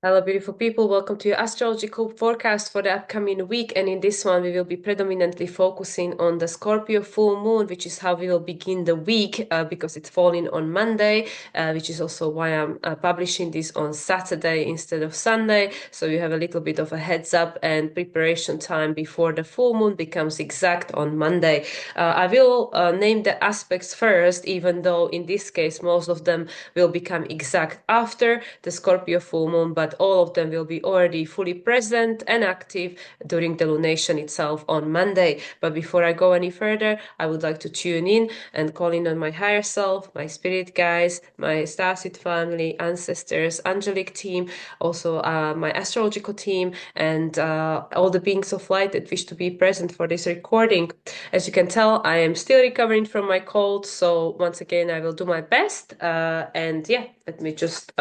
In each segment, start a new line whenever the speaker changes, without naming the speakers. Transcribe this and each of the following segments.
Hello, beautiful people. Welcome to your astrological forecast for the upcoming week. And in this one, we will be predominantly focusing on the Scorpio full moon, which is how we will begin the week because it's falling on Monday, which is also why I'm publishing this on Saturday instead of Sunday. So you have a little bit of a heads up and preparation time before the full moon becomes exact on Monday. I will name the aspects first, even though in this case, most of them will become exact after the Scorpio full moon, but all of them will be already fully present and active during the lunation itself on Monday. But before I go any further, I would like to tune in and call in on my higher self, my spirit guides, my starseed family, ancestors, angelic team, also my astrological team, and all the beings of light that wish to be present for this recording. As you can tell, I am still recovering from my cold, so once again, I will do my best. And yeah, let me just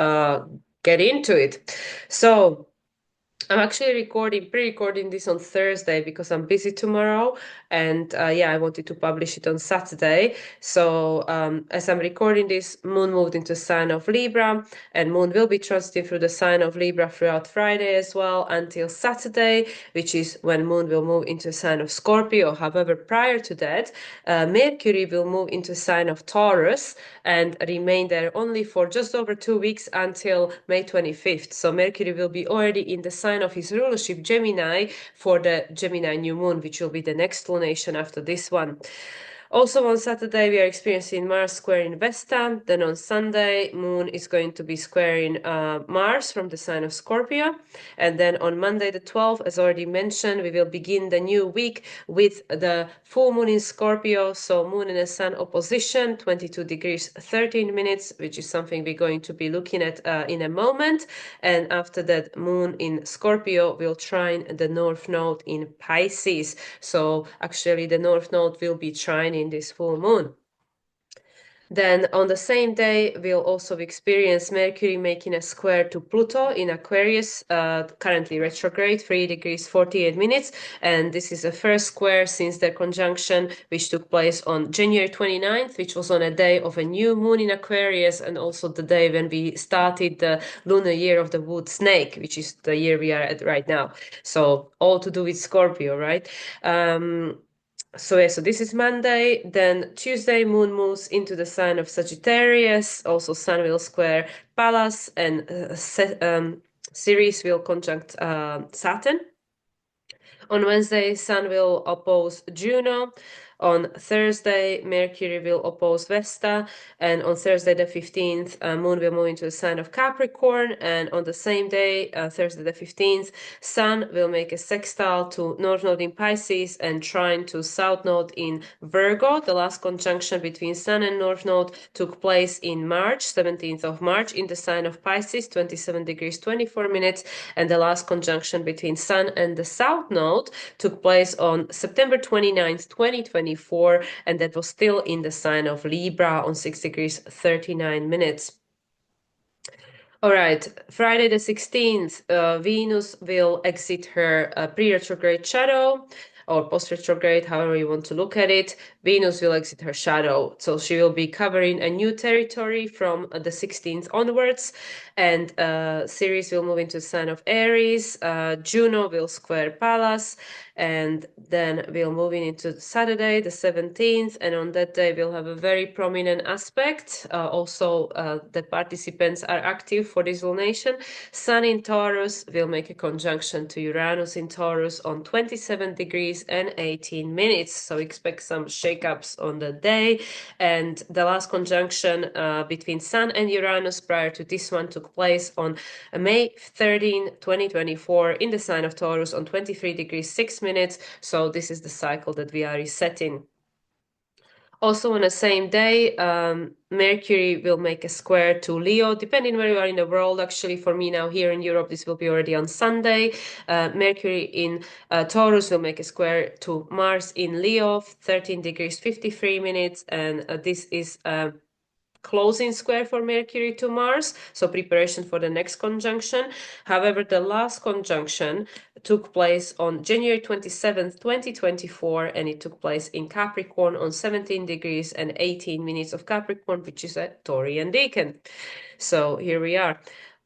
get into it. So, I'm actually pre-recording this on Thursday because I'm busy tomorrow, and yeah, I wanted to publish it on Saturday. So as I'm recording this, Moon moved into sign of Libra, and Moon will be transiting through the sign of Libra throughout Friday as well until Saturday, which is when Moon will move into a sign of Scorpio. However, prior to that, Mercury will move into a sign of Taurus and remain there only for just over 2 weeks until May 25th. So Mercury will be already in the sign of his rulership, Gemini, for the Gemini new moon, which will be the next lunation after this one. Also on Saturday, we are experiencing Mars square in Vesta. Then on Sunday, Moon is going to be squaring Mars from the sign of Scorpio. And then on Monday the 12th, as already mentioned, we will begin the new week with the full moon in Scorpio. So Moon and the Sun opposition, 22 degrees 13 minutes, which is something we're going to be looking at in a moment. And after that, Moon in Scorpio will trine the North Node in Pisces. So actually the North Node will be trining in this full moon. Then on the same day, we'll also experience Mercury making a square to Pluto in Aquarius, currently retrograde, 3 degrees 48 minutes. And this is the first square since their conjunction, which took place on January 29th, which was on a day of a new moon in Aquarius, and also the day when we started the lunar year of the wood snake, which is the year we are at right now. So all to do with Scorpio, right? So yeah, so this is Monday. Then Tuesday, Moon moves into the sign of Sagittarius. Also, Sun will square Pallas, and Ceres will conjunct Saturn. On Wednesday, Sun will oppose Juno. On Thursday, Mercury will oppose Vesta. And on Thursday, the 15th, Moon will move into the sign of Capricorn. And on the same day, Thursday, the 15th, Sun will make a sextile to North Node in Pisces and trine to South Node in Virgo. The last conjunction between Sun and North Node took place in March, 17th of March, in the sign of Pisces, 27 degrees 24 minutes. And the last conjunction between Sun and the South Node took place on September 29th, 2024, and that was still in the sign of Libra on 6 degrees 39 minutes. All right, Friday the 16th, Venus will exit her pre-retrograde shadow or post-retrograde, however you want to look at it. Venus will exit her shadow. So she will be covering a new territory from the 16th onwards, and Ceres will move into the sign of Aries. Juno will square Pallas, and then we'll move into Saturday, the 17th, and on that day we'll have a very prominent aspect. Also, the participants are active for this lunation. Sun in Taurus will make a conjunction to Uranus in Taurus on 27 degrees and 18 minutes. So expect some shakeups on the day. And the last conjunction between Sun and Uranus prior to this one took place on May 13, 2024 in the sign of Taurus on 23 degrees 6 minutes. So this is the cycle that we are resetting. Also on the same day, Mercury will make a square to Leo, depending where you are in the world. Actually, for me now here in Europe, this will be already on Sunday. Mercury in Taurus will make a square to Mars in Leo, 13 degrees 53 minutes. And this is closing square for Mercury to Mars, so preparation for the next conjunction. However, the last conjunction took place on January 27th, 2024, and it took place in Capricorn on 17 degrees and 18 minutes of Capricorn, which is a Taurian decan. So here we are.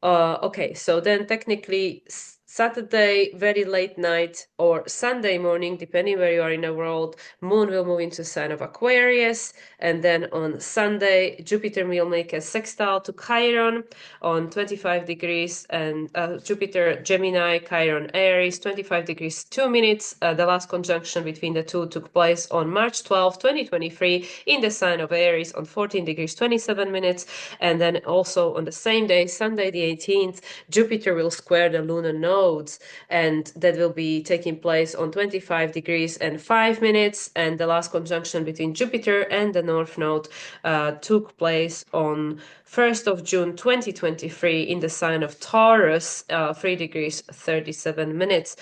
Okay, so then technically Saturday, very late night, or Sunday morning, depending where you are in the world, Moon will move into sign of Aquarius, and then on Sunday, Jupiter will make a sextile to Chiron on 25 degrees, and Jupiter, Gemini, Chiron, Aries, 25 degrees, 2 minutes. The last conjunction between the two took place on March 12, 2023, in the sign of Aries on 14 degrees, 27 minutes, and then also on the same day, Sunday the 18th, Jupiter will square the lunar nodes, and that will be taking place on 25 degrees and 5 minutes. And the last conjunction between Jupiter and the North Node took place on 1st of June 2023 in the sign of Taurus, 3 degrees 37 minutes.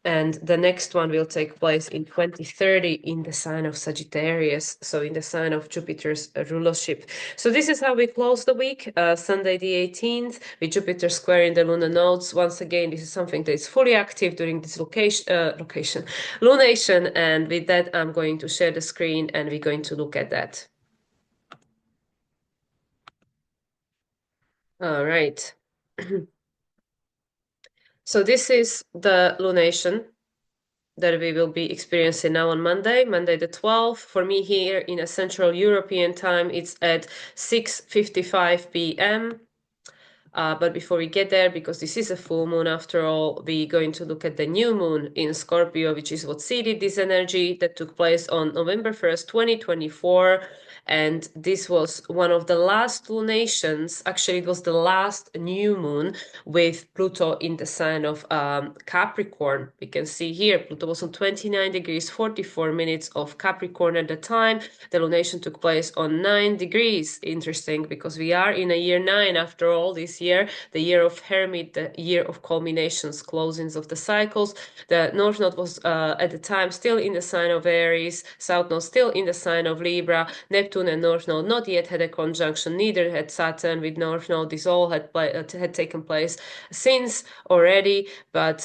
And the next one will take place in 2030 in the sign of Sagittarius, so in the sign of Jupiter's rulership. So this is how we close the week, Sunday the 18th, with Jupiter squaring the lunar nodes. Once again, this is something that is fully active during this lunation. And with that, I'm going to share the screen and we're going to look at that. All right. So this is the lunation that we will be experiencing now on Monday the 12th. For me here in a Central European time, it's at 6:55 p.m. But before we get there, because this is a full moon after all, we're going to look at the new moon in Scorpio, which is what seeded this energy that took place on November 1st, 2024. And this was one of the last lunations. Actually, it was the last new moon with Pluto in the sign of Capricorn. We can see here, Pluto was on 29 degrees, 44 minutes of Capricorn at the time. The lunation took place on 9 degrees. Interesting, because we are in a year 9 after all this year, the year of Hermit, the year of culminations, closings of the cycles. The North Node was at the time still in the sign of Aries, South Node still in the sign of Libra, Neptune and North Node not yet had a conjunction, neither had Saturn with North Node. This all had taken place since already, but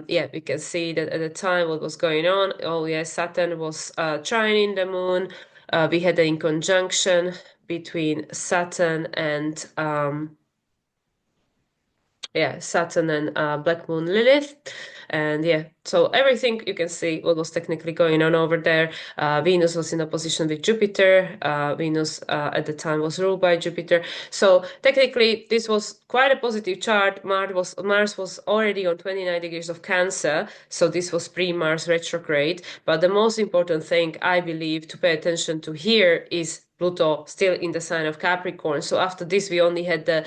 yeah, we can see that at the time what was going on. Oh yes, Saturn was trining the moon. We had a conjunction between Saturn and Saturn and Black Moon Lilith. And yeah, so everything you can see what was technically going on over there. Venus was in opposition with Jupiter. Venus at the time was ruled by Jupiter. So technically this was quite a positive chart. Mars was already on 29 degrees of Cancer. So this was pre-Mars retrograde. But the most important thing I believe to pay attention to here is Pluto still in the sign of Capricorn. So after this, we only had the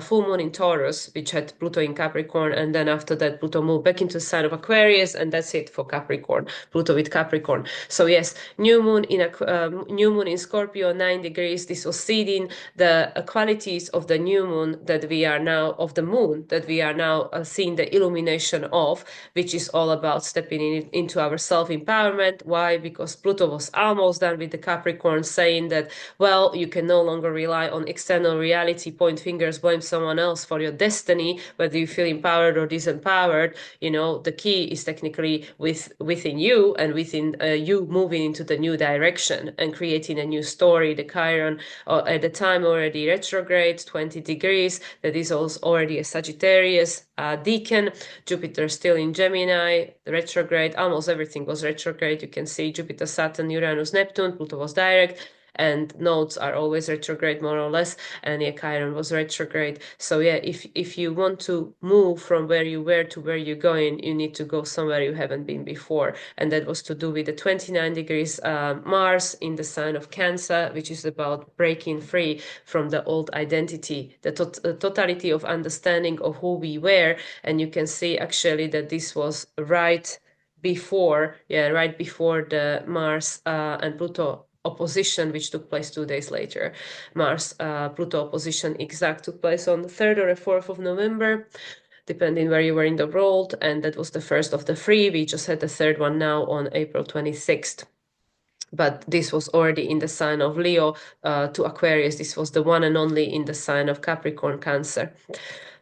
full moon in Taurus, which had Pluto in Capricorn. And then after that, Pluto moved back into the sign of Aquarius. And that's it for Capricorn, Pluto with Capricorn. So yes, new moon in Scorpio, 9 degrees. This was seeding the qualities of the new moon that we are now, of the moon that we are now seeing the illumination of, which is all about stepping into our self-empowerment. Why? Because Pluto was almost done with the Capricorn, saying that, well, you can no longer rely on external reality, point fingers, blame someone else for your destiny, whether you feel empowered or disempowered. You know, the key is technically within you and within you moving into the new direction and creating a new story. The Chiron at the time already retrograde, 20 degrees. That is also already a Sagittarius decan. Jupiter still in Gemini, retrograde. Almost everything was retrograde. You can see Jupiter, Saturn, Uranus, Neptune. Pluto was direct. And nodes are always retrograde, more or less. And yeah, Chiron was retrograde. So yeah, if you want to move from where you were to where you're going, you need to go somewhere you haven't been before. And that was to do with the 29 degrees Mars in the sign of Cancer, which is about breaking free from the old identity, the totality of understanding of who we were. And you can see actually that this was right before the Mars and Pluto opposition, which took place 2 days later. Mars Pluto opposition exact took place on the 3rd or the 4th of November, depending where you were in the world, and that was the first of the three. We just had the third one now on April 26th. But this was already in the sign of Leo to Aquarius. This was the one and only in the sign of Capricorn, Cancer.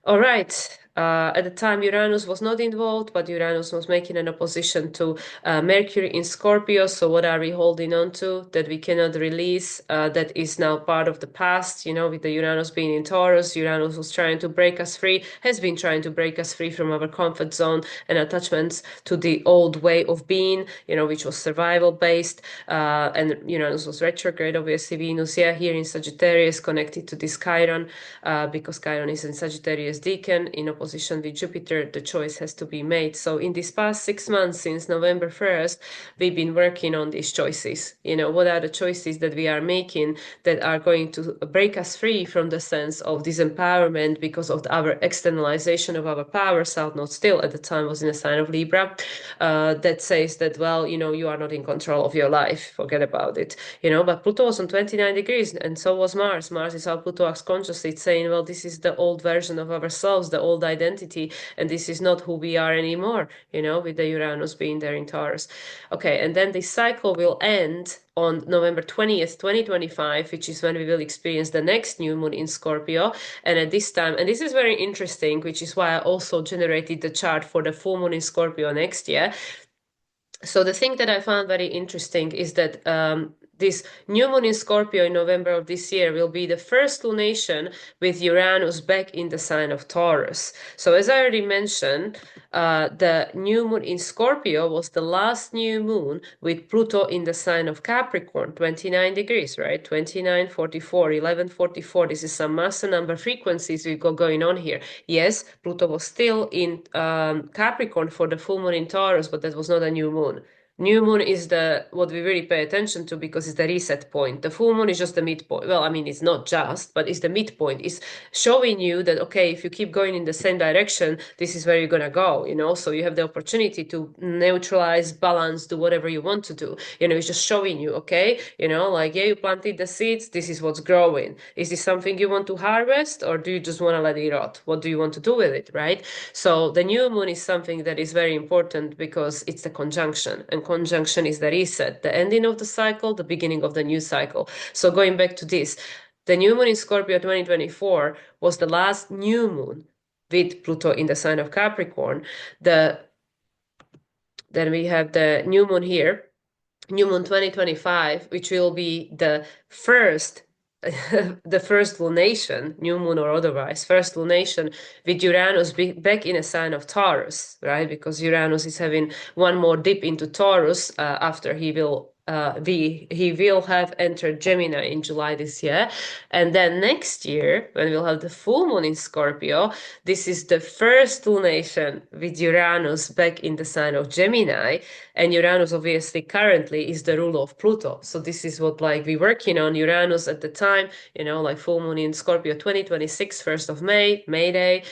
All right. At the time, Uranus was not involved, but Uranus was making an opposition to Mercury in Scorpio. So what are we holding on to that we cannot release? That is now part of the past. With the Uranus being in Taurus, Uranus was trying to break us free, has been trying to break us free from our comfort zone and attachments to the old way of being, which was survival based. And Uranus was retrograde, obviously. Venus, here in Sagittarius, connected to this Chiron, because Chiron is in Sagittarius Decan in opposition with Jupiter. The choice has to be made. So in these past 6 months, since November 1st, we've been working on these choices. What are the choices that we are making that are going to break us free from the sense of disempowerment because of our externalization of our power? South Node still at the time was in a sign of Libra, that says that, well, you are not in control of your life. Forget about it. But Pluto was on 29 degrees, and so was Mars. Mars is how Pluto acts consciously. It's saying, well, this is the old version of ourselves, the old identity, and this is not who we are anymore, with the Uranus being there in Taurus. Okay, and then this cycle will end on November 20th, 2025, which is when we will experience the next new moon in Scorpio. And at this time, and this is very interesting, which is why I also generated the chart for the full moon in Scorpio next year. So the thing that I found very interesting is that this new moon in Scorpio in November of this year will be the first lunation with Uranus back in the sign of Taurus. So as I already mentioned, the new moon in Scorpio was the last new moon with Pluto in the sign of Capricorn, 29 degrees, right? 29, 44, 11, 44. This is some master number frequencies we've got going on here. Yes, Pluto was still in Capricorn for the full moon in Taurus, but that was not a new moon. New moon is what we really pay attention to because it's the reset point. The full moon is just the midpoint. Well, I mean, it's not just, but it's the midpoint. It's showing you that, okay, if you keep going in the same direction, this is where you're going to go, So you have the opportunity to neutralize, balance, do whatever you want to do. It's just showing you, okay, you planted the seeds, this is what's growing. Is this something you want to harvest, or do you just want to let it rot? What do you want to do with it, right? So the new moon is something that is very important because it's the conjunction, and conjunction is the reset, the ending of the cycle, the beginning of the new cycle. So going back to this, the new moon in Scorpio 2024 was the last new moon with Pluto in the sign of Capricorn. Then we have the new moon here, new moon 2025, which will be the first the first lunation, new moon or otherwise, first lunation with Uranus back in a sign of Taurus, right? Because Uranus is having one more dip into Taurus after he will have entered Gemini in July this year. And then next year, when we'll have the full moon in Scorpio, this is the first lunation with Uranus back in the sign of Gemini. And Uranus obviously currently is the ruler of Pluto. So this is what we're working on. Uranus at the time, full moon in Scorpio 2026, 1st of May, May Day.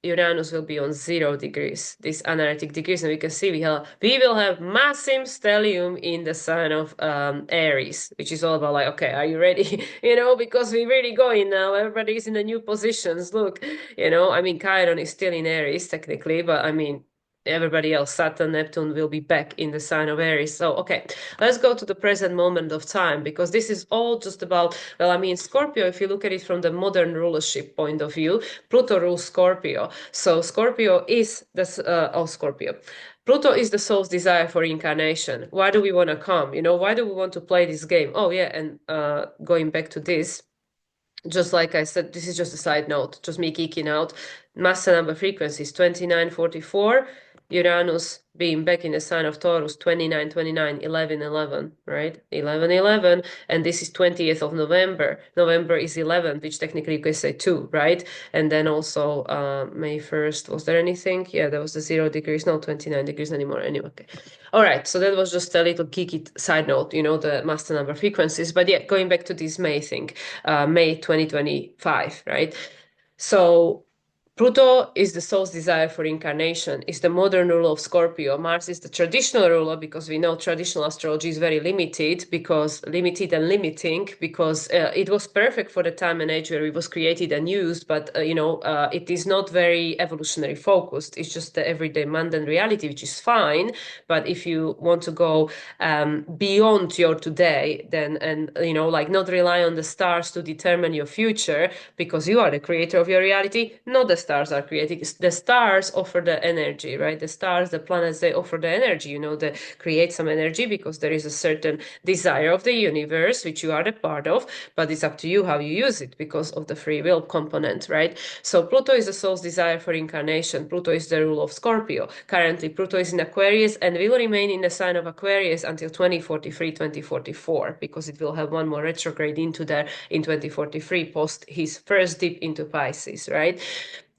Uranus will be on 0 degrees, these analytic degrees, and we can see we will have massive stellium in the sign of Aries, which is all about okay, are you ready? Because we're really going now. Everybody's in the new positions. Look, I mean, Chiron is still in Aries technically, but I mean, everybody else, Saturn, Neptune, will be back in the sign of Aries. So, okay, let's go to the present moment of time, because this is all just about, well, I mean, Scorpio, if you look at it from the modern rulership point of view, Pluto rules Scorpio. So Scorpio is Scorpio. Pluto is the soul's desire for incarnation. Why do we want to come? Why do we want to play this game? Oh, yeah, and going back to this, just like I said, this is just a side note, just me geeking out. Master number frequencies 2944, Uranus being back in the sign of Taurus 2929, 1111, right? 1111, and this is 20th of November. November is 11, which technically you could say 2, right? And then also May 1st, was there anything? Yeah, there was the 0 degrees, no 29 degrees anymore. Anyway, okay. All right, so that was just a little geeky side note, the master number frequencies. But yeah, going back to this May thing, May 2025, right? So Pluto is the soul's desire for incarnation, is the modern ruler of Scorpio. Mars is the traditional ruler, because we know traditional astrology is very limited and limiting, because it was perfect for the time and age where it was created and used, but it is not very evolutionary focused. It's just the everyday mundane reality, which is fine. But if you want to go beyond your today, then not rely on the stars to determine your future, because you are the creator of your reality, not the stars are creating. The stars offer the energy, right? The stars, the planets, they offer the energy, they create some energy because there is a certain desire of the universe, which you are a part of, but it's up to you how you use it because of the free will component, right? So Pluto is the soul's desire for incarnation. Pluto is the rule of Scorpio. Currently, Pluto is in Aquarius and will remain in the sign of Aquarius until 2043, 2044, because it will have one more retrograde into there in 2043 post his first dip into Pisces, right?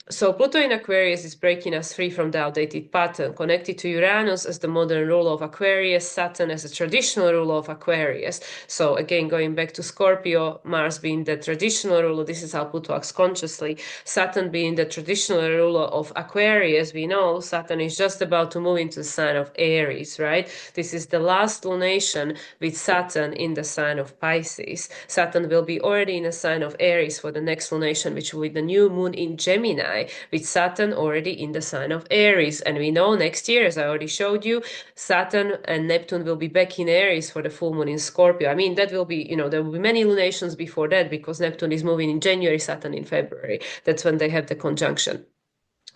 So Pluto in Aquarius is breaking us free from the outdated pattern, connected to Uranus as the modern ruler of Aquarius, Saturn as the traditional ruler of Aquarius. So again, going back to Scorpio, Mars being the traditional ruler, this is how Pluto acts consciously. Saturn being the traditional ruler of Aquarius, we know Saturn is just about to move into the sign of Aries, right? This is the last lunation with Saturn in the sign of Pisces. Saturn will be already in a sign of Aries for the next lunation, which will be the new moon in Gemini, with Saturn already in the sign of Aries. And we know next year, as I already showed you, Saturn and Neptune will be back in Aries for the full moon in Scorpio. I mean, that will be, there will be many lunations before that because Neptune is moving in January, Saturn in February. That's when they have the conjunction.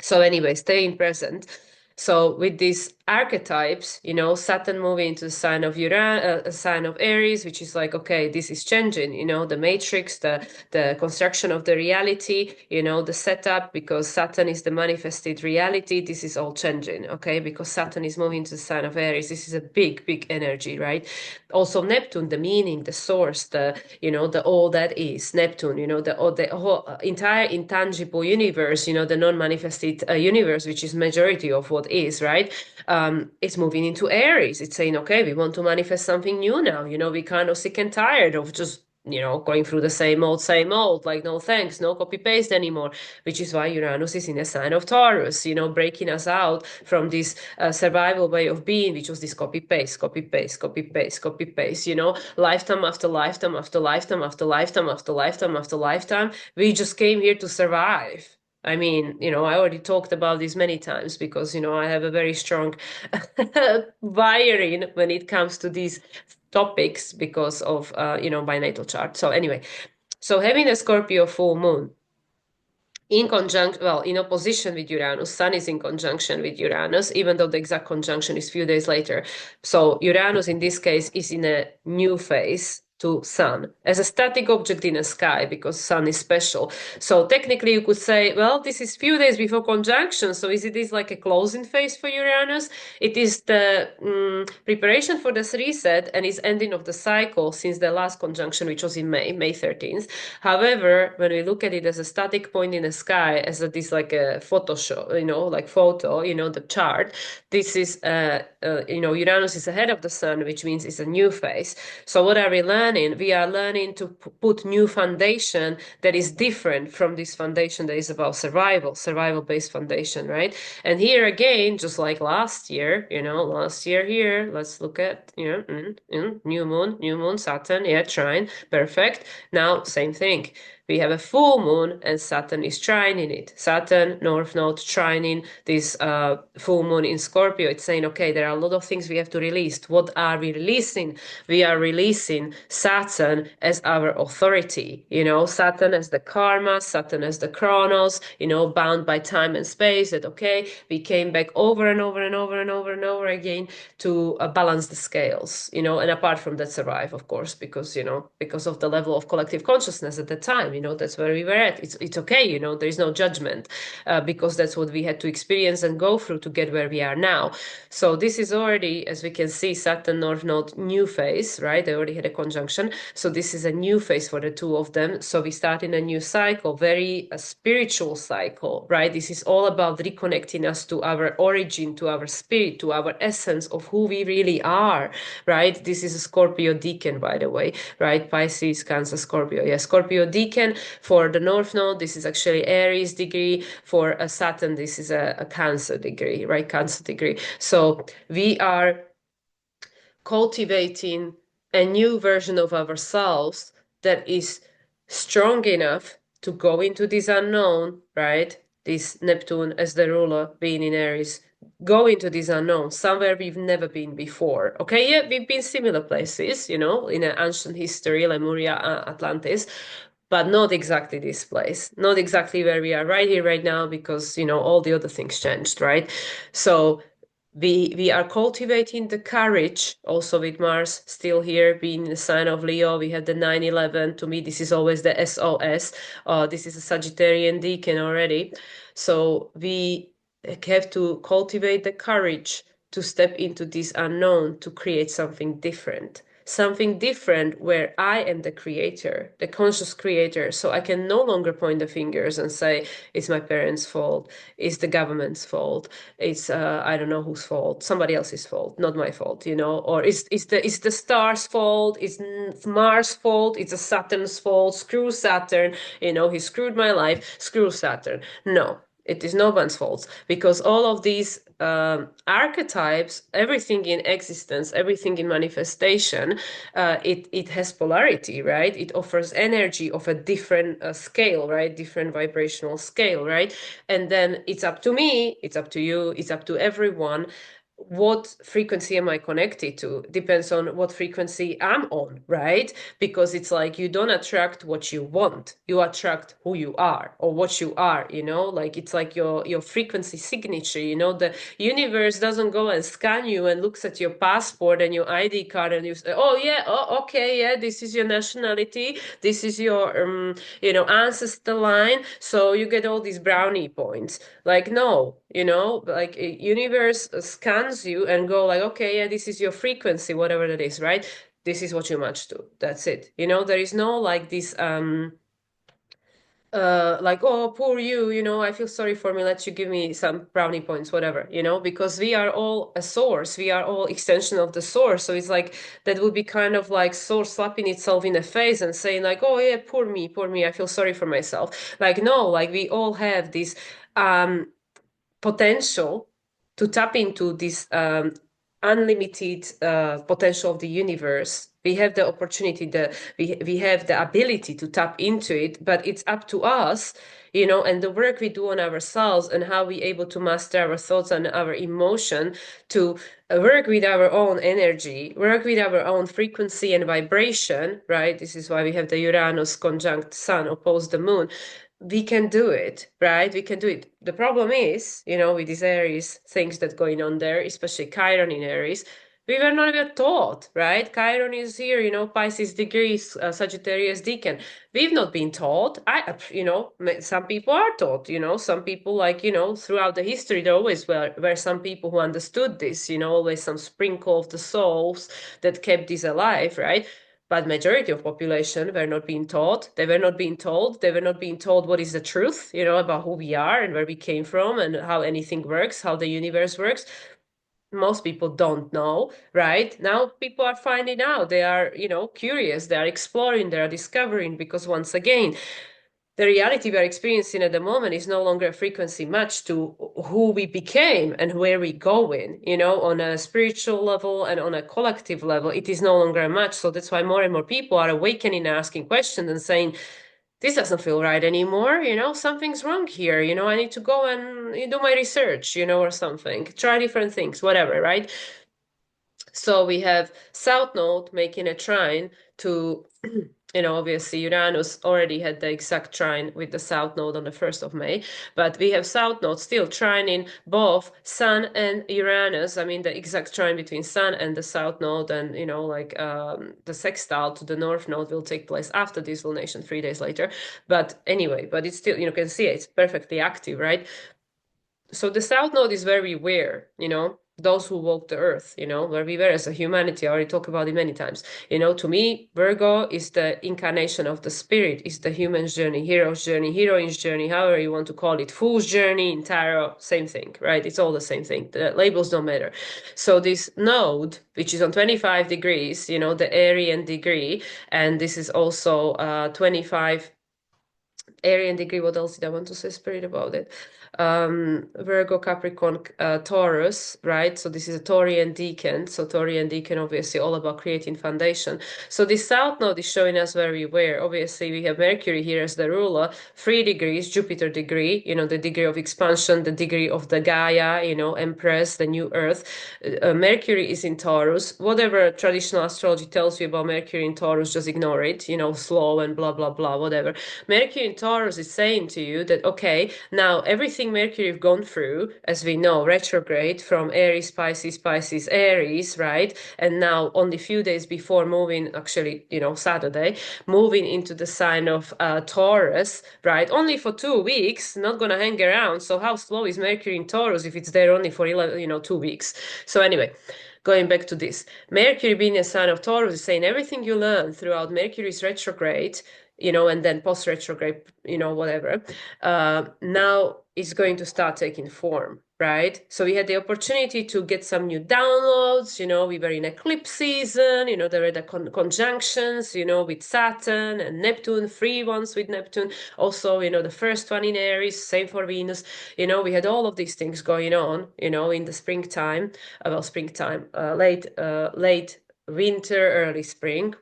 So anyway, staying present. So with these archetypes, Saturn moving into the sign of sign of Aries, which is like, okay, this is changing, the matrix, the construction of the reality, the setup, because Saturn is the manifested reality. This is all changing, okay, because Saturn is moving into the sign of Aries. This is a big, big energy, right? Also Neptune, the meaning, the source, the all that is Neptune, the whole entire intangible universe, the non-manifested universe, which is majority of what is, right? It's moving into Aries. It's saying, okay, we want to manifest something new now. We kind of sick and tired of just going through the same old, like no thanks, no copy paste anymore, which is why Uranus is in a sign of Taurus, breaking us out from this survival way of being, which was this copy paste, copy paste, copy paste, copy paste, lifetime after lifetime after lifetime after lifetime after lifetime after lifetime. We just came here to survive. I mean, I already talked about this many times because, I have a very strong wiring when it comes to these topics because of, my natal chart. So anyway, so having a Scorpio full moon in conjunction, well, in opposition with Uranus, Sun is in conjunction with Uranus, even though the exact conjunction is a few days later. So Uranus, in this case, is in a new phase to Sun as a static object in the sky because Sun is special. So technically you could say, well, this is few days before conjunction. So is it like a closing phase for Uranus? It is the preparation for this reset and is ending of the cycle since the last conjunction, which was in May 13th. However, when we look at it as a static point in the sky, as this like a photo show, like photo, the chart, this is, Uranus is ahead of the Sun, which means it's a new phase. So what are we learning? We are learning to put new foundation that is different from this foundation that is about survival-based foundation, right? And here again, just like last year, here, let's look at, new moon, Saturn, yeah, trine, perfect. Now, same thing. We have a full moon and Saturn is trining it. Saturn, North Node, trining this full moon in Scorpio. It's saying, okay, there are a lot of things we have to release. What are we releasing? We are releasing Saturn as our authority. Saturn as the karma, Saturn as the chronos, bound by time and space. That, okay, we came back over and over and over and over and over again to balance the scales, and apart from that survive, of course, because, because of the level of collective consciousness at the time, that's where we were at. It's okay, there is no judgment because that's what we had to experience and go through to get where we are now. So this is already, as we can see, Saturn North Node new phase, right? They already had a conjunction. So this is a new phase for the two of them. So we start in a new cycle, very a spiritual cycle, right? This is all about reconnecting us to our origin, to our spirit, to our essence of who we really are, right? This is a Scorpio Decan, by the way, right? Pisces, Cancer, Scorpio. Yeah, Scorpio Decan for the North Node. This is actually Aries degree. For a Saturn, this is a Cancer degree, right? Cancer degree. So we are cultivating a new version of ourselves that is strong enough to go into this unknown, right? This Neptune as the ruler being in Aries, go into this unknown, somewhere we've never been before. Okay, yeah, we've been similar places, in an ancient history, Lemuria, Atlantis. but not exactly this place, not exactly where we are right here, right now, because, all the other things changed, right? So we are cultivating the courage also with Mars still here being the sign of Leo. We have the 9/11. To me, this is always the SOS. This is a Sagittarian decan already. So we have to cultivate the courage to step into this unknown, to create something different. Something different where I am the creator, the conscious creator. So I can no longer point the fingers and say, it's my parents' fault, it's the government's fault, it's I don't know whose fault, somebody else's fault, not my fault, or it's the star's fault, it's Mars' fault, it's a Saturn's fault, screw Saturn, he screwed my life, screw Saturn. No, it is no one's fault, because all of these archetypes, everything in existence, everything in manifestation, it has polarity, right? It offers energy of a different scale, right? Different vibrational scale, right? And then it's up to me, it's up to you, it's up to everyone. What frequency am I connected to? Depends on what frequency I'm on, right? Because it's like you don't attract what you want, you attract who you are or what you are, like it's like your frequency signature, the universe doesn't go and scan you and looks at your passport and your ID card and you say, oh yeah, oh okay, yeah, this is your nationality, this is your ancestor line, so you get all these brownie points. Like, no, like a universe scans you and go like, okay, yeah, this is your frequency, whatever that is, right? This is what you match to. That's it. There is no like this like, oh, poor you, I feel sorry for me, let you give me some brownie points, whatever, because we are all a source, we are all extension of the source. So it's like that would be kind of like source slapping itself in the face and saying like, oh yeah, poor me, I feel sorry for myself. Like, no, like we all have this potential to tap into this unlimited potential of the universe. We have the opportunity, we have the ability to tap into it, but it's up to us, and the work we do on ourselves and how we able to master our thoughts and our emotion to work with our own energy, work with our own frequency and vibration, right? This is why we have the Uranus conjunct Sun opposed the Moon. We can do it, right? We can do it. The problem is, with these Aries things that going on there, especially Chiron in Aries, we were not even taught, right? Chiron is here, Pisces degrees, Sagittarius decan. We've not been taught. Some people are taught, some people like, throughout the history, there always were some people who understood this, always some sprinkle of the souls that kept this alive, right? But majority of population were not being taught. They were not being told. They were not being told what is the truth, about who we are and where we came from and how anything works, how the universe works. Most people don't know, right? Now people are finding out. They are, curious. They are exploring. They are discovering, because once again, the reality we're experiencing at the moment is no longer a frequency match to who we became and where we go in, on a spiritual level and on a collective level. It is no longer a match. So that's why more and more people are awakening and asking questions and saying, this doesn't feel right anymore, something's wrong here, I need to go and do my research, or something, try different things, whatever, right? So we have South Node making a trine to, obviously Uranus already had the exact trine with the South Node on the 1st of May, but we have South Node still trining both Sun and Uranus. I mean, the exact trine between Sun and the South Node, and, the sextile to the North Node will take place after this lunation 3 days later. But anyway, but it's still, you can see it's perfectly active, right? So the South Node is where we were, those who walk the earth, where we were as a humanity. I already talked about it many times. To me, Virgo is the incarnation of the spirit, is the human's journey, hero's journey, heroine's journey, however you want to call it, fool's journey in tarot, same thing, right? It's all the same thing. The labels don't matter. So this node, which is on 25 degrees, the Aryan degree, and this is also 25 Arian degree, what else did I want to say, Spirit, about it? Virgo, Capricorn, Taurus, right? So this is a Taurian decan. So Taurian decan, obviously, all about creating foundation. So this South Node is showing us where we were. Obviously, we have Mercury here as the ruler, 3 degrees, Jupiter degree, the degree of expansion, the degree of the Gaia, Empress, the new Earth. Mercury is in Taurus. Whatever traditional astrology tells you about Mercury in Taurus, just ignore it, slow and blah, blah, blah, whatever. Mercury in Taurus is saying to you that, okay, now everything Mercury have gone through, as we know, retrograde from Aries, Pisces, Aries, right? And now only a few days before moving, actually, Saturday, moving into the sign of Taurus, right? Only for 2 weeks, not gonna hang around. So how slow is Mercury in Taurus if it's there only for 2 weeks? So anyway, going back to this, Mercury being a sign of Taurus is saying everything you learn throughout Mercury's retrograde, and then post retrograde, whatever, now is going to start taking form, right? So we had the opportunity to get some new downloads, we were in eclipse season, there were the conjunctions, with Saturn and Neptune, 3 ones with Neptune, also, the first one in Aries, same for Venus, we had all of these things going on, in the springtime, late winter, early spring,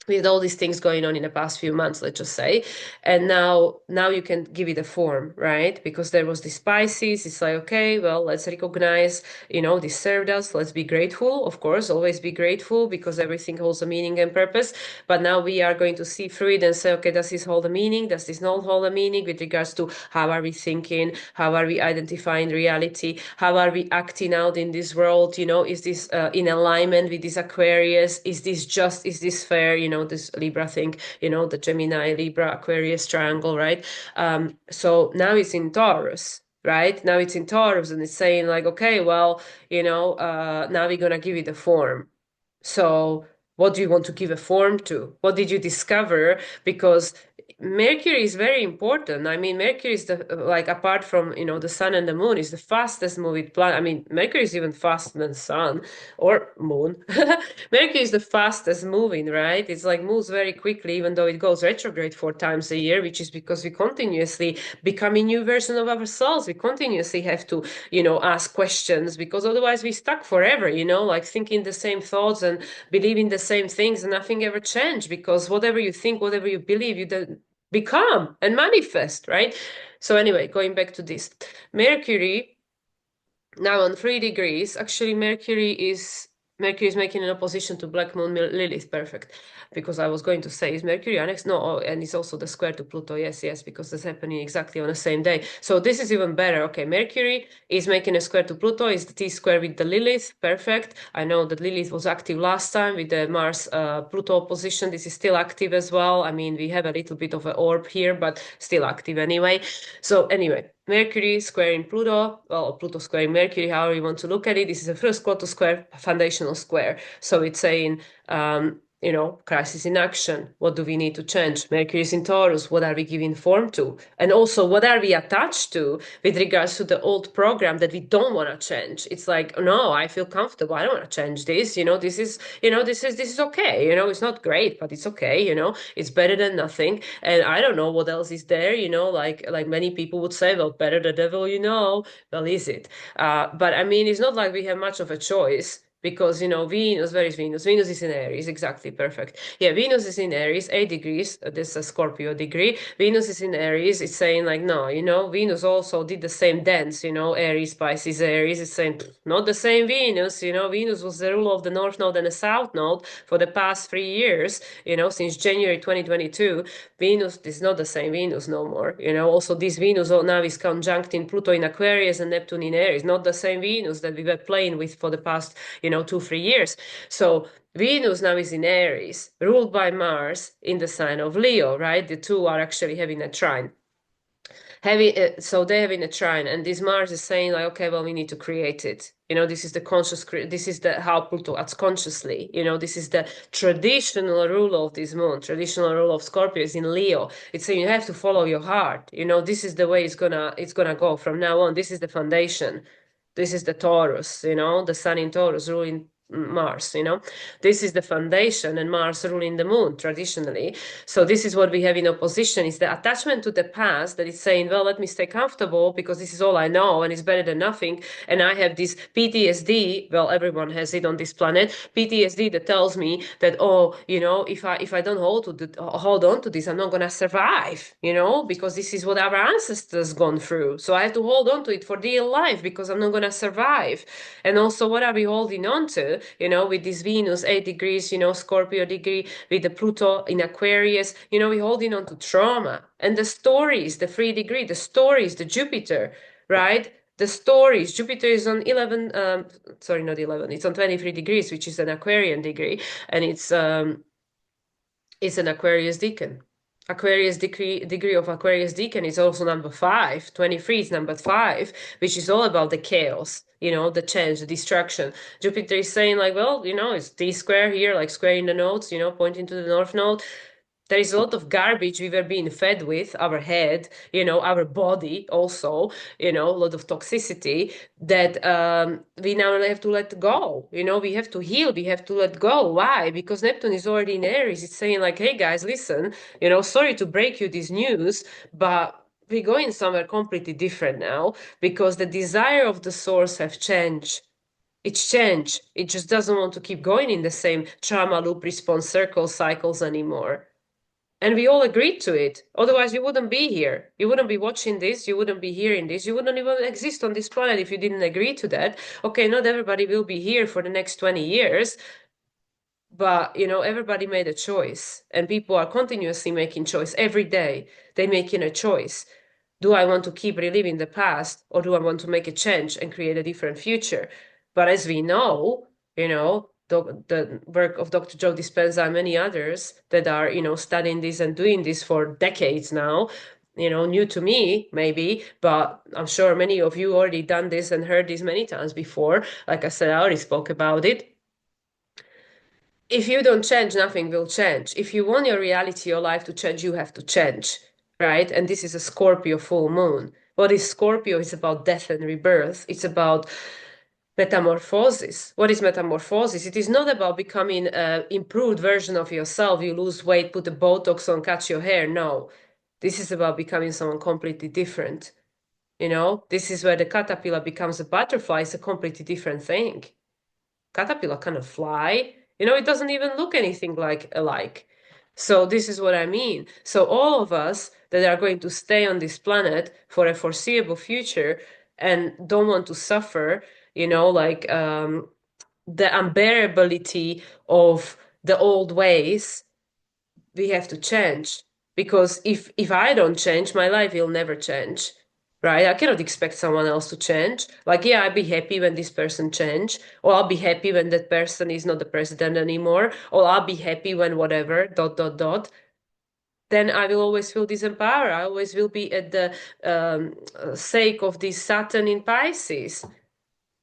with all these things going on in the past few months, let's just say. And now you can give it a form, right? Because there was the Pisces. It's like, okay, well, let's recognize, this served us. Let's be grateful. Of course, always be grateful because everything holds a meaning and purpose. But now we are going to see through it and say, okay, does this hold a meaning? Does this not hold a meaning with regards to how are we thinking? How are we identifying reality? How are we acting out in this world? Is this in alignment with this Aquarius? Is this fair? This Libra thing, the Gemini, Libra, Aquarius triangle, right? So now it's in Taurus, right? Now it's in Taurus and it's saying like, okay, well, now we're going to give it a form. So what do you want to give a form to? What did you discover? Because Mercury is very important. I mean, Mercury is apart from, the sun and the moon, is the fastest moving planet. I mean, Mercury is even faster than sun or moon. Mercury is the fastest moving, right? It's like moves very quickly, even though it goes retrograde 4 times a year, which is because we continuously become a new version of ourselves. We continuously have to, ask questions because otherwise we stuck forever, like thinking the same thoughts and believing the same things and nothing ever changed because whatever you think, whatever you believe, you don't become and manifest, right? So anyway, going back to this, Mercury now on 3 degrees, actually Mercury is making an opposition to Black Moon Lilith, perfect. Because I was going to say, is Mercury annex? No, and it's also the square to Pluto. Yes, because it's happening exactly on the same day. So this is even better. Okay, Mercury is making a square to Pluto, is the T-square with the Lilith, perfect. I know that Lilith was active last time with the Mars-Pluto opposition. This is still active as well. I mean, we have a little bit of an orb here, but still active anyway. So anyway, Mercury squaring Pluto, well, Pluto squaring Mercury, however you want to look at it. This is a first quarter square, foundational square. So it's saying, crisis in action. What do we need to change? Mercury is in Taurus. What are we giving form to? And also, what are we attached to with regards to the old program that we don't want to change? It's like, no, I feel comfortable. I don't want to change this. This is okay. It's not great, but it's okay. It's better than nothing. And I don't know what else is there. Like many people would say, well, better the devil, Well, is it? But I mean, it's not like we have much of a choice. Because, Venus, where is Venus? Venus is in Aries, exactly, perfect. Yeah, Venus is in Aries, 8 degrees, this is a Scorpio degree. Venus is in Aries, it's saying like, no, Venus also did the same dance, Aries, Pisces, Aries, it's saying, not the same Venus, Venus was the ruler of the North Node and the South Node for the past 3 years, since January 2022. Venus is not the same Venus no more, also this Venus now is conjuncting Pluto in Aquarius and Neptune in Aries, not the same Venus that we were playing with for the past, 2-3 years. So Venus now is in Aries, ruled by Mars in the sign of Leo, right? The two are actually having a trine. So they're having a trine, and this Mars is saying like, okay, well, we need to create it. This is the this is the how Pluto acts consciously. This is the traditional rule of this moon. Traditional rule of Scorpio is in Leo. It's saying you have to follow your heart. This is the way it's gonna go from now on. This is the foundation. This is the Taurus, the sun in Taurus ruling Mars, this is the foundation, and Mars ruling the moon traditionally. So this is what we have in opposition, is the attachment to the past that is saying, well, let me stay comfortable because this is all I know and it's better than nothing. And I have this PTSD, well, everyone has it on this planet, PTSD that tells me that, oh, if I don't hold on to this, I'm not gonna survive, because this is what our ancestors gone through. So I have to hold on to it for dear life because I'm not gonna survive. And also, what are we holding on to? With this Venus 8 degrees, Scorpio degree, with the Pluto in Aquarius, we're holding on to trauma and the stories, the 3 degree, the stories, the Jupiter, right? The stories. Jupiter is on 11, sorry, not 11, it's on 23 degrees, which is an Aquarian degree, and it's an Aquarius decan. Aquarius degree of Aquarius decan is also number 5. 23 is number 5, which is all about the chaos, the change, the destruction. Jupiter is saying like, well, it's T square here, like square in the nodes, pointing to the north node. There is a lot of garbage we were being fed with, our head, our body also, a lot of toxicity that we now have to let go. We have to heal, we have to let go. Why? Because Neptune is already in Aries. It's saying like, hey guys, listen, sorry to break you this news, but we're going somewhere completely different now because the desire of the source have changed. It's changed. It just doesn't want to keep going in the same trauma loop response cycles anymore. And we all agreed to it. Otherwise, you wouldn't be here. You wouldn't be watching this. You wouldn't be hearing this. You wouldn't even exist on this planet if you didn't agree to that. Okay, not everybody will be here for the next 20 years, but everybody made a choice, and people are continuously making choice every day. They're making a choice. Do I want to keep reliving the past, or do I want to make a change and create a different future? But as we know, the work of Dr. Joe Dispenza and many others that are, studying this and doing this for decades now, new to me maybe, but I'm sure many of you already done this and heard this many times before. Like I said, I already spoke about it. If you don't change, nothing will change. If you want your reality, your life to change, you have to change, right? And this is a Scorpio full moon. What is Scorpio? It's about death and rebirth. It's about metamorphosis. What is metamorphosis? It is not about becoming an improved version of yourself. You lose weight, put a Botox on, cut your hair. No. This is about becoming someone completely different. This is where the caterpillar becomes a butterfly. It's a completely different thing. Caterpillar cannot fly. It doesn't even look anything like alike. So this is what I mean. So all of us that are going to stay on this planet for a foreseeable future and don't want to suffer, the unbearability of the old ways, we have to change. Because if I don't change, my life will never change. Right? I cannot expect someone else to change. Like, yeah, I'll be happy when this person change, or I'll be happy when that person is not the president anymore, or I'll be happy when whatever, dot, dot, dot. Then I will always feel disempowered. I always will be at the sake of this Saturn in Pisces.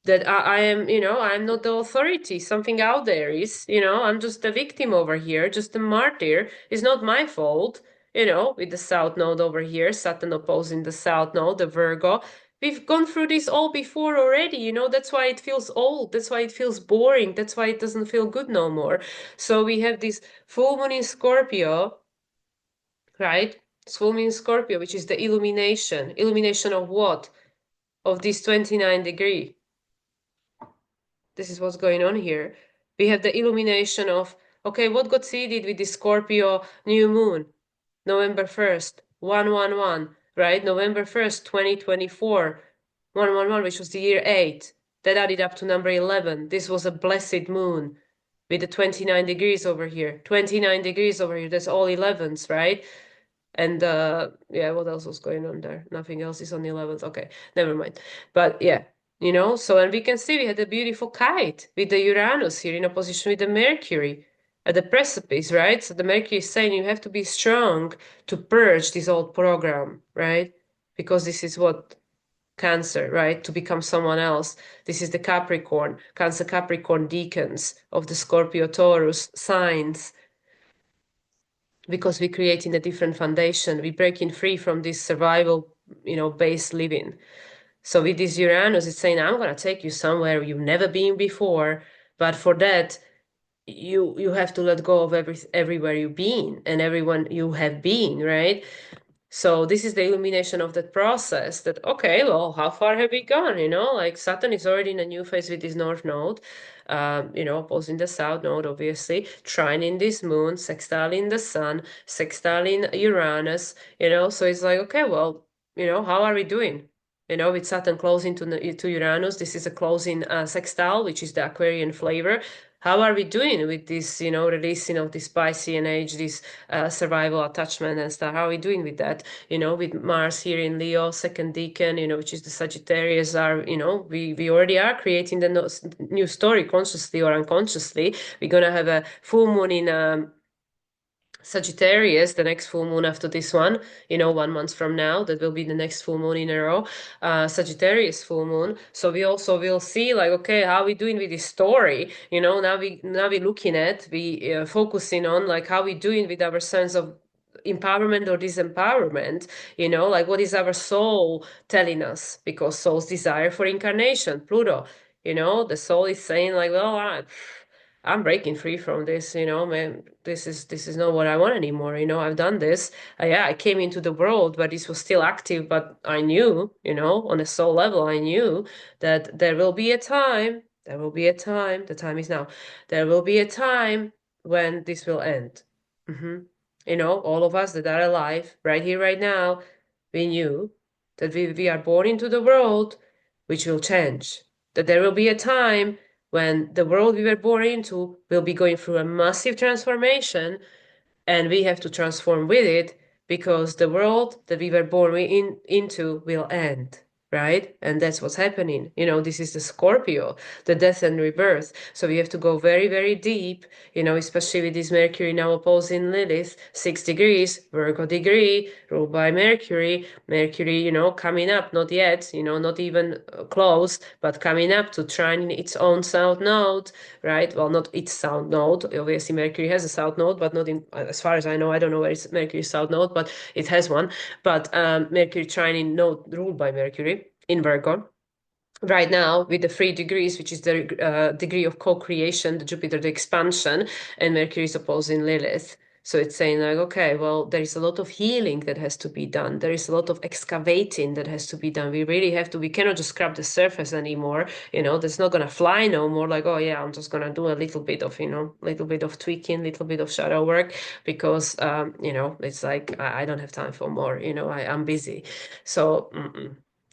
That I am, I'm not the authority. Something out there is, I'm just a victim over here, just a martyr. It's not my fault, with the South Node over here, Saturn opposing the South Node, the Virgo. We've gone through this all before already, that's why it feels old. That's why it feels boring. That's why it doesn't feel good no more. So we have this full moon in Scorpio, right? It's full moon in Scorpio, which is the illumination. Illumination of what? Of this 29-degree. This is what's going on here. We have the illumination of, okay, what got seeded with the Scorpio new moon? November 1st, 111, right? November 1st, 2024, 111, which was the year 8. That added up to number 11. This was a blessed moon with the 29 degrees over here. 29 degrees over here. That's all 11s, right? And yeah, what else was going on there? Nothing else is on the 11th. Okay, never mind. But yeah, so and we can see we had a beautiful kite with the Uranus here in opposition with the Mercury at the precipice, right? So the Mercury is saying you have to be strong to purge this old program, right? Because this is what Cancer, right? To become someone else. This is the Capricorn, Cancer Capricorn decans of the Scorpio Taurus signs. Because we're creating a different foundation. We're breaking free from this survival, based living. So with this Uranus, it's saying, I'm going to take you somewhere you've never been before. But for that, you have to let go of everywhere you've been and everyone you have been, right? So this is the illumination of that process that, okay, well, how far have we gone? Like Saturn is already in a new phase with his north node, opposing the south node, obviously, trine in this moon, sextile in the sun, sextile in Uranus, so it's like, okay, well, how are we doing? With Saturn closing to Uranus, this is a closing sextile, which is the Aquarian flavor. How are we doing with this, releasing of this spicy age, this survival attachment and stuff? How are we doing with that? With Mars here in Leo, second decan, which is the Sagittarius are, we already are creating the new story consciously or unconsciously. We're going to have a full moon in Sagittarius, the next full moon after this one, 1 month from now, that will be the next full moon in a row, Sagittarius full moon. So we also will see like, okay, how are we doing with this story? Now we looking at, we focusing on like how we doing with our sense of empowerment or disempowerment, like what is our soul telling us? Because soul's desire for incarnation, Pluto, the soul is saying like, well, I'm breaking free from this, man. This is not what I want anymore. I've done this. Yeah, I came into the world, but this was still active. But I knew, on a soul level, I knew that there will be a time. There will be a time. The time is now. There will be a time when this will end. hmm all of us that are alive right here, right now, we knew that we are born into the world, which will change. That there will be a time when the world we were born into will be going through a massive transformation and we have to transform with it because the world that we were born into will end, right? And that's what's happening. This is the Scorpio, the death and rebirth. So we have to go very, very deep, especially with this Mercury now opposing Lilith, 6 degrees, Virgo degree, ruled by Mercury. Mercury, coming up, not yet, not even close, but coming up to trine its own south node, right? Well, not its south node. Obviously, Mercury has a south node, but not in, as far as I know, I don't know where it's Mercury's south node, but it has one. But Mercury trining node ruled by Mercury in Virgo right now with the 3 degrees, which is the degree of co-creation, the Jupiter, the expansion, and Mercury is opposing Lilith. So it's saying like, okay, well, there is a lot of healing that has to be done. There is a lot of excavating that has to be done. We really have to, we cannot just scrub the surface anymore. That's not going to fly no more. Like, oh yeah, I'm just going to do a little bit of, little bit of tweaking, little bit of shadow work because, it's like, I don't have time for more, I'm busy. So,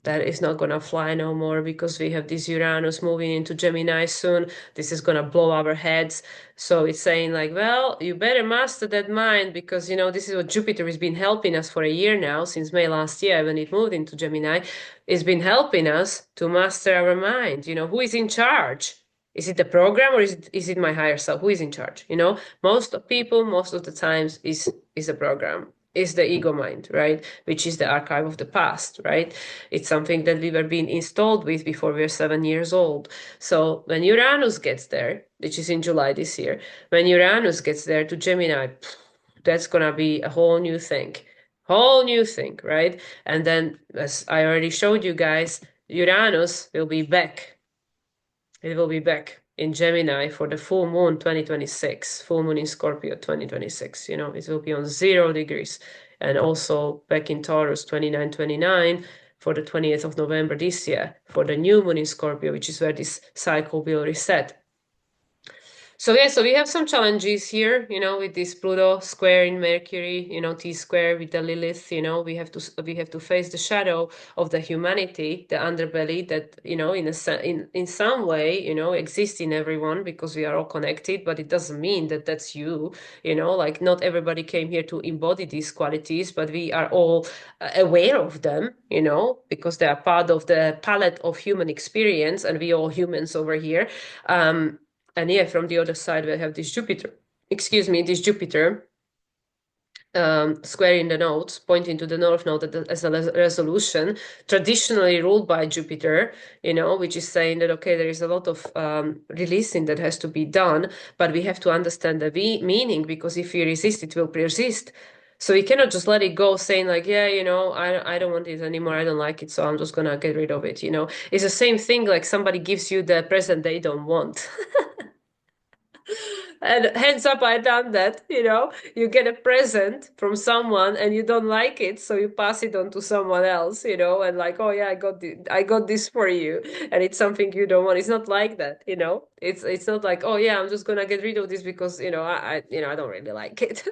that is not gonna fly no more because we have this Uranus moving into Gemini soon. This is gonna blow our heads. So it's saying like, well, you better master that mind because this is what Jupiter has been helping us for a year now, since May last year when it moved into Gemini. It's been helping us to master our mind. Who is in charge? Is it the program or is it my higher self? Who is in charge? Most of people, most of the times is a program, is the ego mind, right? Which is the archive of the past, right? It's something that we were being installed with before we were 7 years old. So when Uranus gets there, which is in July this year, when Uranus gets there to Gemini, that's gonna be a whole new thing. Whole new thing, right? And then, as I already showed you guys, Uranus will be back. It will be back in Gemini for the full moon 2026, full moon in Scorpio 2026. It will be on 0 degrees. And also back in Taurus 2929 for the 20th of November this year for the new moon in Scorpio, which is where this cycle will reset. So yeah, so we have some challenges here, with this Pluto square in Mercury, T square with the Lilith, we have to face the shadow of the humanity, the underbelly that, in some way, exists in everyone because we are all connected, but it doesn't mean that that's you, like not everybody came here to embody these qualities, but we are all aware of them, because they are part of the palette of human experience and we all humans over here. And yeah, from the other side, we have this Jupiter, this Jupiter square in the nodes, pointing to the north node as a resolution, traditionally ruled by Jupiter, which is saying that, okay, there is a lot of releasing that has to be done, but we have to understand the meaning because if we resist, it will persist. So we cannot just let it go saying like, yeah, I don't want it anymore. I don't like it. So I'm just going to get rid of it. It's the same thing like somebody gives you the present they don't want. And hands up, I done that. You get a present from someone and you don't like it, so you pass it on to someone else, and like, oh yeah, I got this for you, and it's something you don't want. It's not like that. It's not like, oh yeah, I'm just gonna get rid of this because I don't really like it.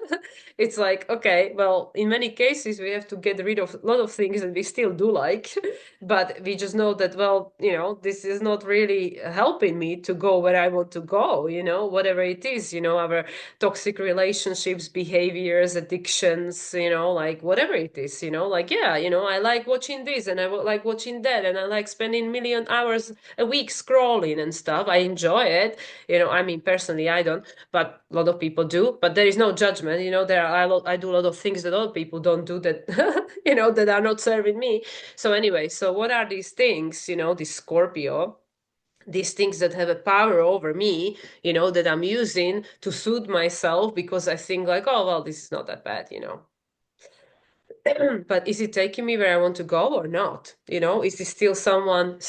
It's like, okay, well, in many cases we have to get rid of a lot of things that we still do like, but we just know that, well, this is not really helping me to go where I want to go, whatever it is, our toxic relationships, behaviors, addictions, like whatever it is, like, yeah, I like watching this and like watching that, and I like spending million hours a week scrolling and stuff. I enjoy it. I mean, personally, I don't, but a lot of people do. But there is no judgment. I do a lot of things that other people don't do that, that are not serving me. So anyway, so what are these things, this Scorpio? These things that have a power over me, that I'm using to soothe myself because I think like, oh, well, this is not that bad. But is it taking me where I want to go or not? Is this still something,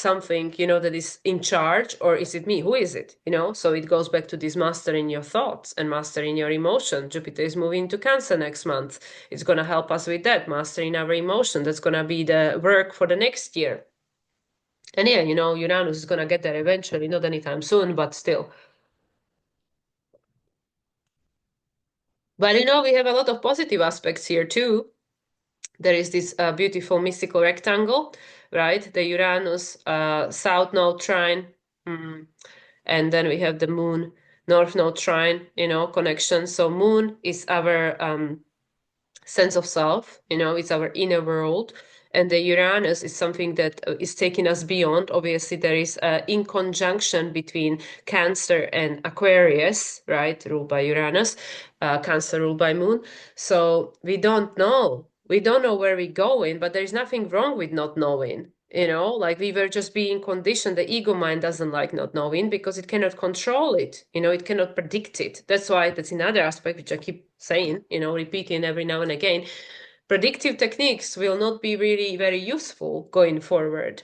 that is in charge, or is it me? Who is it? So it goes back to this mastering your thoughts and mastering your emotion. Jupiter is moving to Cancer next month. It's going to help us with that, mastering our emotion. That's going to be the work for the next year. And yeah, Uranus is going to get there eventually, not anytime soon, but still. But we have a lot of positive aspects here too. There is this beautiful mystical rectangle, right? The Uranus South Node trine. Mm. And then we have the Moon North Node trine, connection. So Moon is our sense of self, it's our inner world. And the Uranus is something that is taking us beyond. Obviously, there is in conjunction between Cancer and Aquarius, right? Ruled by Uranus, Cancer ruled by Moon. So we don't know. We don't know where we're going, but there's nothing wrong with not knowing. Like we were just being conditioned. The ego mind doesn't like not knowing because it cannot control it. It cannot predict it. That's why that's another aspect, which I keep saying, repeating every now and again. Predictive techniques will not be really very useful going forward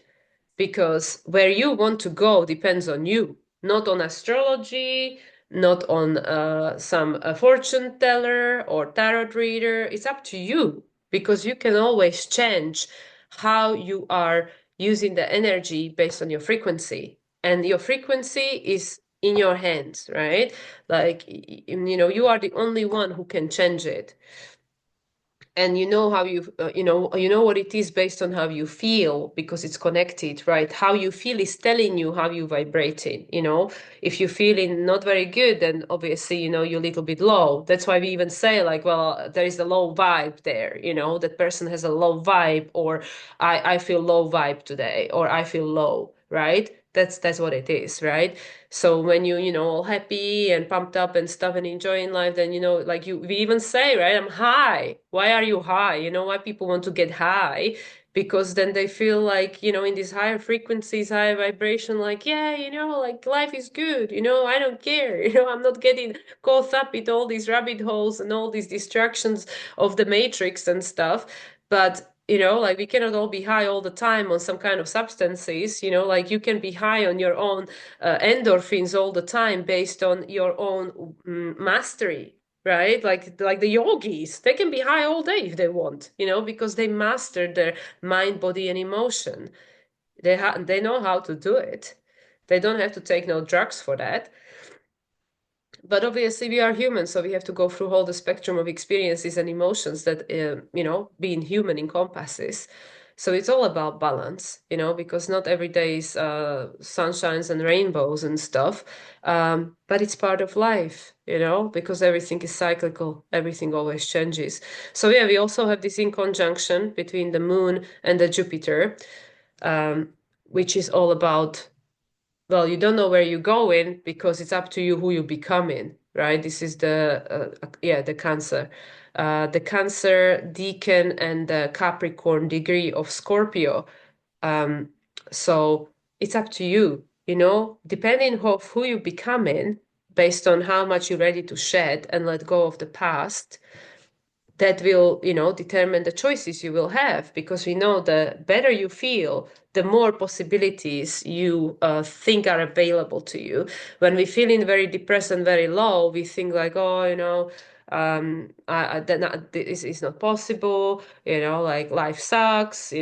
because where you want to go depends on you, not on astrology, not on some fortune teller or tarot reader. It's up to you because you can always change how you are using the energy based on your frequency. And your frequency is in your hands, right? Like, you are the only one who can change it. And how you know what it is based on how you feel because it's connected, right? How you feel is telling you how you vibrating. If you're feeling not very good, then obviously you're a little bit low. That's why we even say like, well, there is a low vibe there. That person has a low vibe, or I feel low vibe today, or I feel low, right? That's what it is, right? So when you all happy and pumped up and stuff and enjoying life, then like we even say, right, I'm high. Why are you high? Why people want to get high? Because then they feel like, in these higher frequencies, higher vibration, like, yeah, like life is good, I don't care, I'm not getting caught up with all these rabbit holes and all these distractions of the matrix and stuff. But like we cannot all be high all the time on some kind of substances, like you can be high on your own endorphins all the time based on your own mastery, right? Like the yogis, they can be high all day if they want, because they mastered their mind, body, and emotion. They know how to do it. They don't have to take no drugs for that. But obviously we are human, so we have to go through all the spectrum of experiences and emotions that being human encompasses. So it's all about balance, because not every day is sunshines and rainbows and stuff, but it's part of life, because everything is cyclical, everything always changes. So yeah, we also have this in conjunction between the moon and the Jupiter, which is all about, well, you don't know where you're going because it's up to you who you're becoming, right? This is the Cancer. The Cancer decan and the Capricorn degree of Scorpio. Um, so it's up to you, depending on who you're becoming, based on how much you're ready to shed and let go of the past. that will, determine the choices you will have, because we know the better you feel, the more possibilities you think are available to you. When we feeling very depressed and very low, we think like, oh, this is not possible, like life sucks,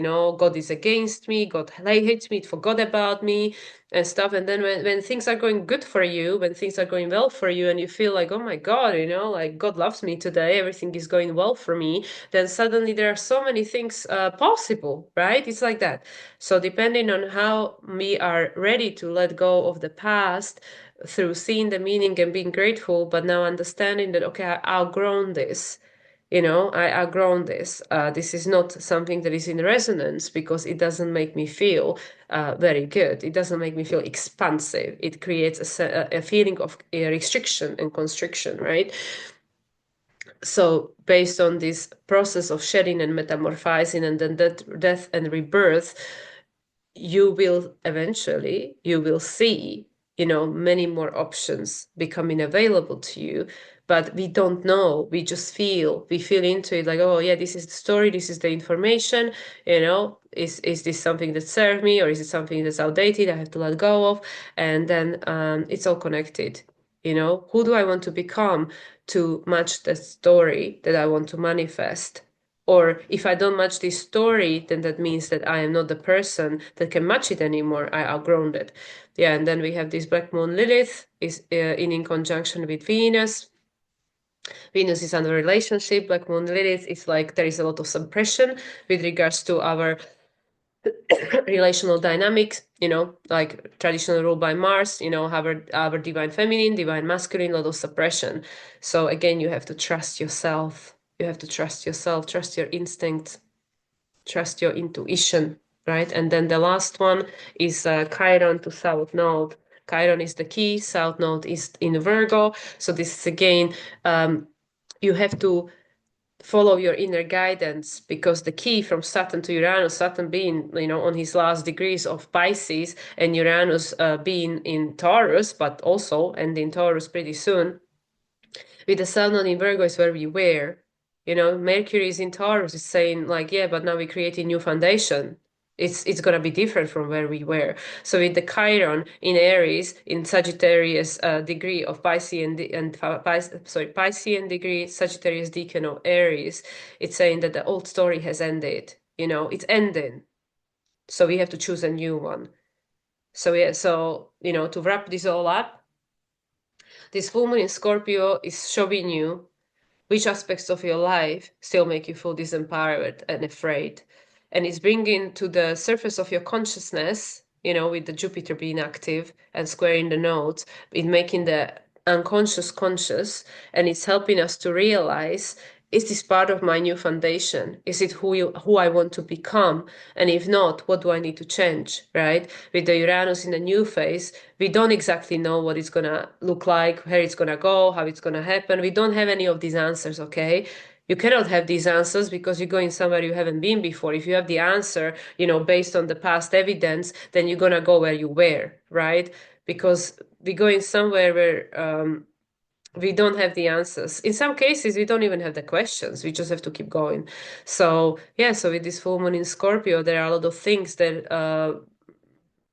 God is against me, God hates me, it forgot about me and stuff. And then when things are going good for you, when things are going well for you, and you feel like, oh my God, like God loves me today, everything is going well for me, then suddenly there are so many things possible, right? It's like that. So depending on how we are ready to let go of the past through seeing the meaning and being grateful, but now understanding that, okay, I outgrown this. I outgrown this. This is not something that is in resonance, because it doesn't make me feel very good. It doesn't make me feel expansive. It creates a feeling of restriction and constriction, right? So based on this process of shedding and metamorphizing, and then death and rebirth, you will see, many more options becoming available to you. But we don't know, we just we feel into it like, oh yeah, this is the story, this is the information, is this something that served me, or is it something that's outdated, I have to let go of? And then it's all connected. Who do I want to become to match the story that I want to manifest? Or if I don't match this story, then that means that I am not the person that can match it anymore. I outgrown it. Yeah, and then we have this Black Moon Lilith is in conjunction with Venus. Venus is under relationship. Black Moon Lilith is like there is a lot of suppression with regards to our relational dynamics, like traditional rule by Mars, our divine feminine, divine masculine, a lot of suppression. So again, you have to trust yourself. You have to trust yourself, trust your instincts, trust your intuition, right? And then the last one is Chiron to South Node. Chiron is the key, South Node is in Virgo. So this is again, you have to follow your inner guidance, because the key from Saturn to Uranus, Saturn being, on his last degrees of Pisces, and Uranus being in Taurus, but also ending Taurus pretty soon, with the Sun in Virgo is where we were. Mercury is in Taurus, is saying like, yeah, but now we're creating new foundation. It's gonna be different from where we were. So with the Chiron in Aries, in Sagittarius degree of Piscean Piscean degree, Sagittarius decan of Aries, it's saying that the old story has ended. It's ending. So we have to choose a new one. So yeah, to wrap this all up, this full moon in Scorpio is showing you which aspects of your life still make you feel disempowered and afraid. And it's bringing to the surface of your consciousness, with the Jupiter being active and squaring the nodes, in making the unconscious conscious, and it's helping us to realize, is this part of my new foundation? Is it who I want to become? And if not, what do I need to change, right? With the Uranus in the new phase, we don't exactly know what it's gonna look like, where it's gonna go, how it's gonna happen. We don't have any of these answers, okay? You cannot have these answers because you're going somewhere you haven't been before. If you have the answer, based on the past evidence, then you're gonna go where you were, right? Because we're going somewhere where we don't have the answers. In some cases, we don't even have the questions. We just have to keep going. So yeah, so with this full moon in Scorpio, there are a lot of things that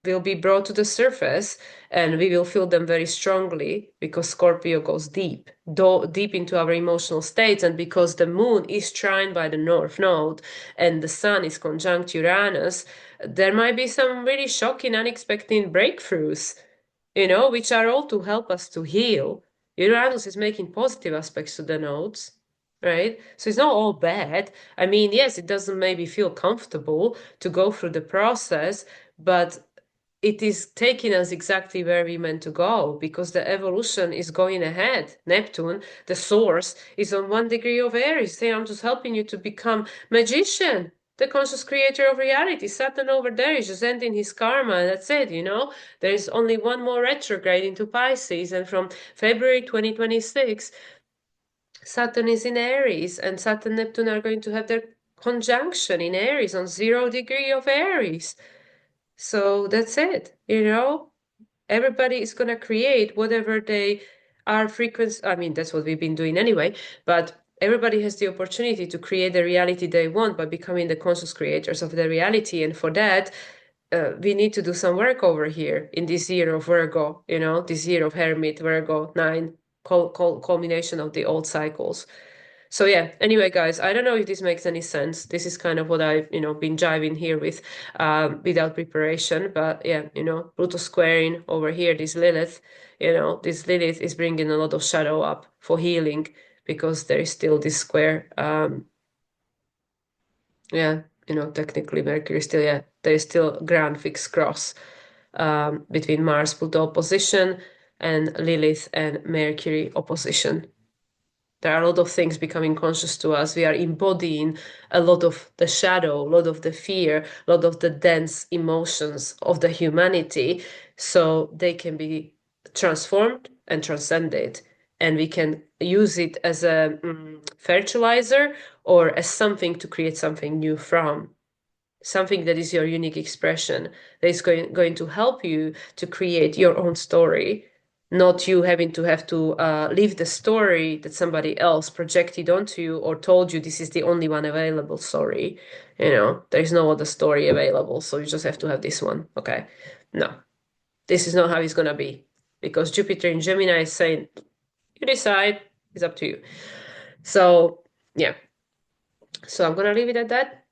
will be brought to the surface, and we will feel them very strongly, because Scorpio goes deep into our emotional states. And because the moon is trined by the North Node and the sun is conjunct Uranus, there might be some really shocking, unexpected breakthroughs, which are all to help us to heal. Uranus is making positive aspects to the nodes, right? So it's not all bad. I mean, yes, it doesn't maybe feel comfortable to go through the process, but it is taking us exactly where we meant to go, because the evolution is going ahead. Neptune, the source, is on 1 degree of Aries, saying, I'm just helping you to become magician, the conscious creator of reality. Saturn over there is just ending his karma, and that's it, There is only one more retrograde into Pisces, and from February 2026, Saturn is in Aries, and Saturn and Neptune are going to have their conjunction in Aries on 0 degree of Aries. So that's it, Everybody is going to create whatever they are frequency. I mean, that's what we've been doing anyway, but everybody has the opportunity to create the reality they want by becoming the conscious creators of their reality. And for that, we need to do some work over here in this year of Virgo, this year of Hermit, Virgo, 9, culmination of the old cycles. So yeah, anyway, guys, I don't know if this makes any sense. This is kind of what I've, been jiving here with without preparation. But yeah, Pluto squaring over here, this Lilith is bringing a lot of shadow up for healing because there is still this square. Yeah, technically Mercury still, yeah, there is still grand fixed cross between Mars Pluto opposition and Lilith and Mercury opposition. There are a lot of things becoming conscious to us. We are embodying a lot of the shadow, a lot of the fear, a lot of the dense emotions of the humanity, so they can be transformed and transcended. And we can use it as a fertilizer or as something to create something new from. Something that is your unique expression, that is going to help you to create your own story, not you having to live the story that somebody else projected onto you or told you this is the only one available story. There is no other story available, so you just have to have this one. Okay. No, this is not how it's going to be, because Jupiter in Gemini is saying, you decide, it's up to you. So yeah, so I'm going to leave it at that.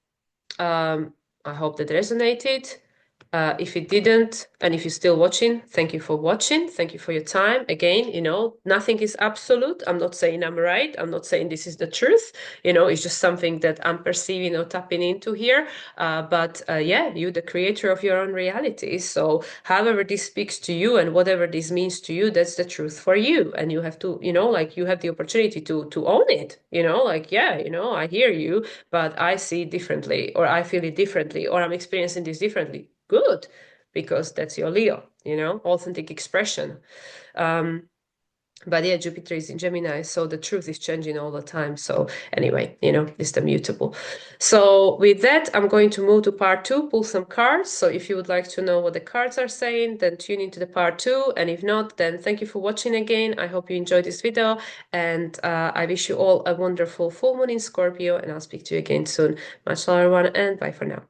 I hope that resonated. If it didn't, and if you're still watching, thank you for watching. Thank you for your time. Again, nothing is absolute. I'm not saying I'm right. I'm not saying this is the truth. It's just something that I'm perceiving or tapping into here. But yeah, you're the creator of your own reality. So however this speaks to you and whatever this means to you, that's the truth for you. And you have to, you have the opportunity to own it. Yeah, I hear you, but I see it differently, or I feel it differently, or I'm experiencing this differently. Good, because that's your Leo, authentic expression. But yeah, Jupiter is in Gemini, so the truth is changing all the time. So anyway, it's the mutable. So with that, I'm going to move to part 2, pull some cards. So if you would like to know what the cards are saying, then tune into the part 2. And if not, then thank you for watching again. I hope you enjoyed this video, and I wish you all a wonderful full moon in Scorpio, and I'll speak to you again soon. Much love, everyone, and bye for now.